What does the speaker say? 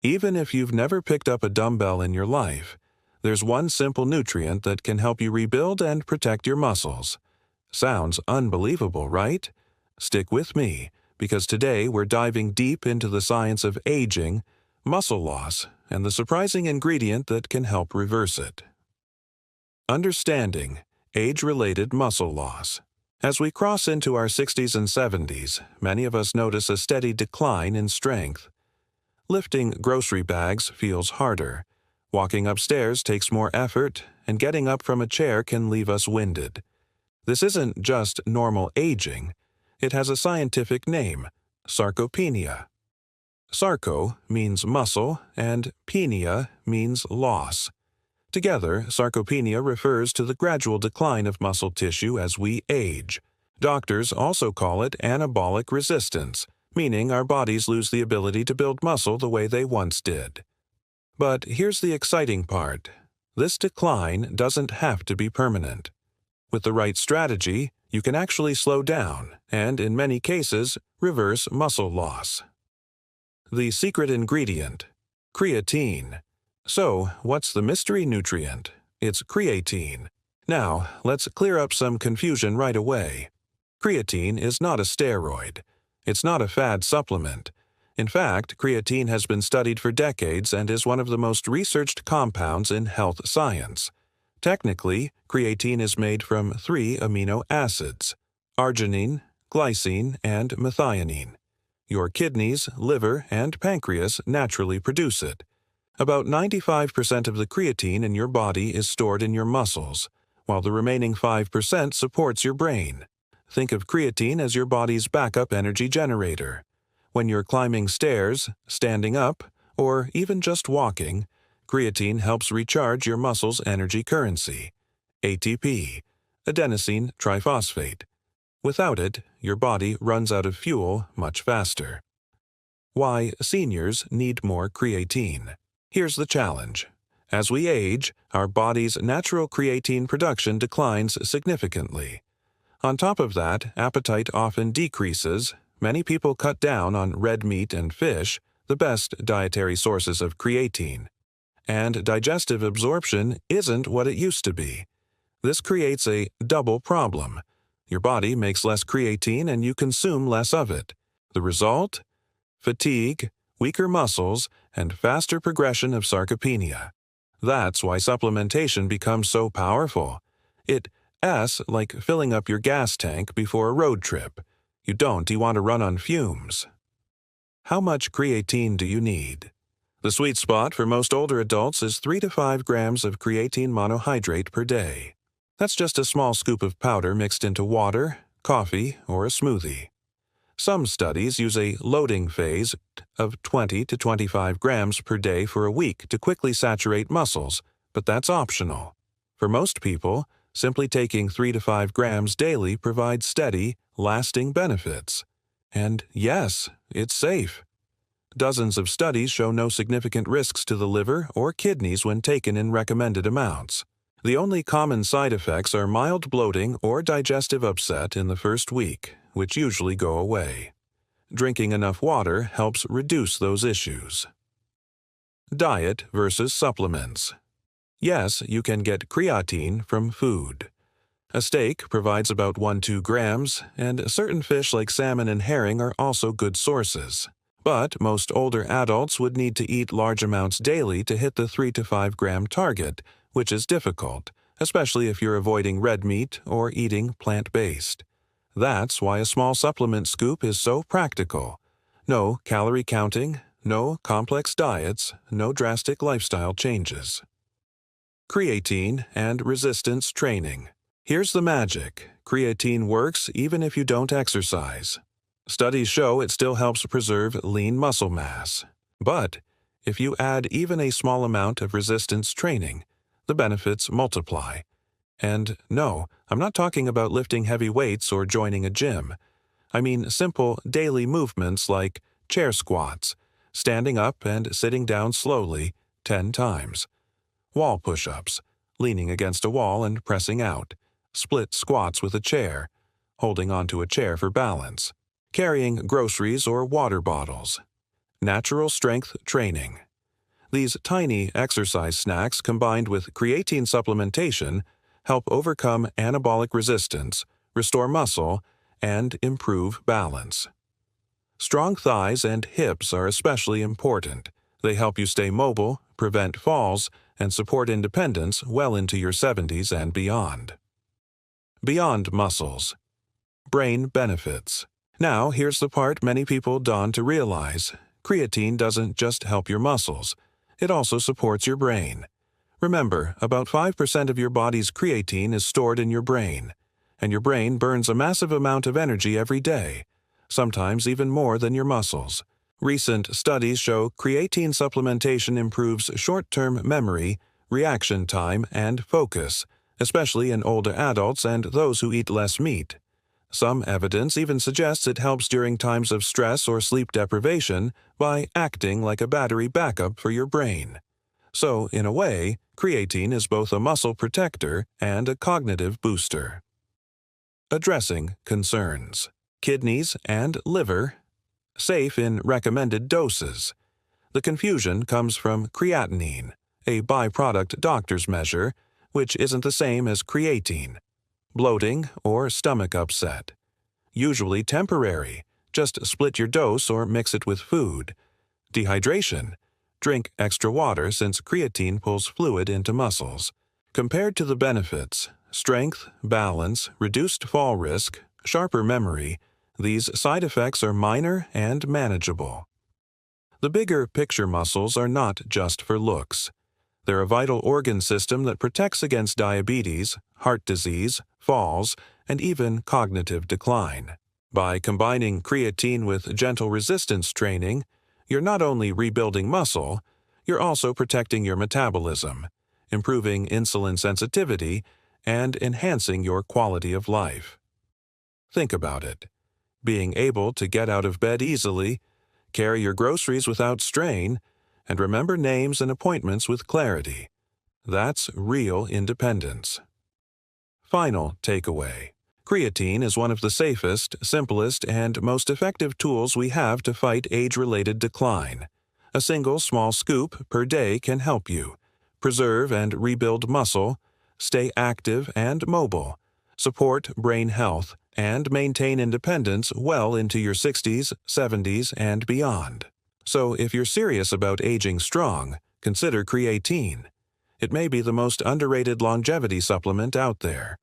Even if you've never picked up a dumbbell in your life, there's one simple nutrient that can help you rebuild and protect your muscles. Sounds unbelievable, right? Stick with me, because today we're diving deep into the science of aging, muscle loss, and the surprising ingredient that can help reverse it. Understanding age-related muscle loss. As we cross into our 60s and 70s, many of us notice a steady decline in strength. Lifting grocery bags feels harder. Walking upstairs takes more effort, and getting up from a chair can leave us winded. This isn't just normal aging. It has a scientific name, sarcopenia. Sarco means muscle, and penia means loss. Together, sarcopenia refers to the gradual decline of muscle tissue as we age. Doctors also call it anabolic resistance, meaning our bodies lose the ability to build muscle the way they once did. But here's the exciting part. This decline doesn't have to be permanent. With the right strategy, you can actually slow down and, in many cases, reverse muscle loss. The secret ingredient: creatine. So, what's the mystery nutrient? It's creatine. Now, let's clear up some confusion right away. Creatine is not a steroid. It's not a fad supplement. In fact, creatine has been studied for decades and is one of the most researched compounds in health science. Technically, creatine is made from 3 amino acids: arginine, glycine, and methionine. Your kidneys, liver, and pancreas naturally produce it. About 95% of the creatine in your body is stored in your muscles, while the remaining 5% supports your brain. Think of creatine as your body's backup energy generator. When you're climbing stairs, standing up, or even just walking, creatine helps recharge your muscles' energy currency, ATP, adenosine triphosphate. Without it, your body runs out of fuel much faster. Why seniors need more creatine. Here's the challenge. As we age, our body's natural creatine production declines significantly. On top of that, appetite often decreases. Many people cut down on red meat and fish, the best dietary sources of creatine. And digestive absorption isn't what it used to be. This creates a double problem. Your body makes less creatine and you consume less of it. The result? Fatigue, weaker muscles, and faster progression of sarcopenia. That's why supplementation becomes so powerful. It's like filling up your gas tank before a road trip. You want to run on fumes. How much creatine do you need? The sweet spot for most older adults is 3 to 5 grams of creatine monohydrate per day. That's just a small scoop of powder mixed into water, coffee, or a smoothie. Some studies use a loading phase of 20 to 25 grams per day for a week to quickly saturate muscles, but that's optional. For most people, simply taking 3 to 5 grams daily provides steady, lasting benefits. And yes, it's safe. Dozens of studies show no significant risks to the liver or kidneys when taken in recommended amounts. The only common side effects are mild bloating or digestive upset in the first week, which usually go away. Drinking enough water helps reduce those issues. Diet versus supplements. Yes, you can get creatine from food. A steak provides about 1–2 grams, and certain fish like salmon and herring are also good sources. But most older adults would need to eat large amounts daily to hit the 3 to 5 gram target, which is difficult, especially if you're avoiding red meat or eating plant-based. That's why a small supplement scoop is so practical. No calorie counting, no complex diets, no drastic lifestyle changes. Creatine and resistance training. Here's the magic. Creatine works even if you don't exercise. Studies show it still helps preserve lean muscle mass. But if you add even a small amount of resistance training, the benefits multiply. And no, I'm not talking about lifting heavy weights or joining a gym. I mean simple daily movements like chair squats, standing up and sitting down slowly 10 times, wall push-ups, leaning against a wall and pressing out, split squats with a chair, holding onto a chair for balance, carrying groceries or water bottles. Natural strength training. These tiny exercise snacks combined with creatine supplementation help overcome anabolic resistance, restore muscle, and improve balance. Strong thighs and hips are especially important. They help you stay mobile, prevent falls, and support independence well into your 70s and beyond. Beyond muscles. Brain benefits. Now, here's the part many people dawn to realize. Creatine doesn't just help your muscles. It also supports your brain. Remember, about 5% of your body's creatine is stored in your brain, and your brain burns a massive amount of energy every day, sometimes even more than your muscles. Recent studies show creatine supplementation improves short-term memory, reaction time, and focus, especially in older adults and those who eat less meat. Some evidence even suggests it helps during times of stress or sleep deprivation by acting like a battery backup for your brain. So, in a way, creatine is both a muscle protector and a cognitive booster. Addressing concerns. Kidneys and liver. Safe in recommended doses. The confusion comes from creatinine, a byproduct doctors measure, which isn't the same as creatine. Bloating or stomach upset. Usually temporary. Just split your dose or mix it with food. Dehydration. Drink extra water since creatine pulls fluid into muscles. Compared to the benefits, strength, balance, reduced fall risk, sharper memory, these side effects are minor and manageable. The bigger picture muscles are not just for looks. They're a vital organ system that protects against diabetes, heart disease, falls, and even cognitive decline. By combining creatine with gentle resistance training, you're not only rebuilding muscle, you're also protecting your metabolism, improving insulin sensitivity, and enhancing your quality of life. Think about it. Being able to get out of bed easily, carry your groceries without strain, and remember names and appointments with clarity. That's real independence. Final takeaway. Creatine is one of the safest, simplest, and most effective tools we have to fight age-related decline. A single small scoop per day can help you preserve and rebuild muscle, stay active and mobile, support brain health, and maintain independence well into your 60s, 70s, and beyond. So if you're serious about aging strong, consider creatine. It may be the most underrated longevity supplement out there.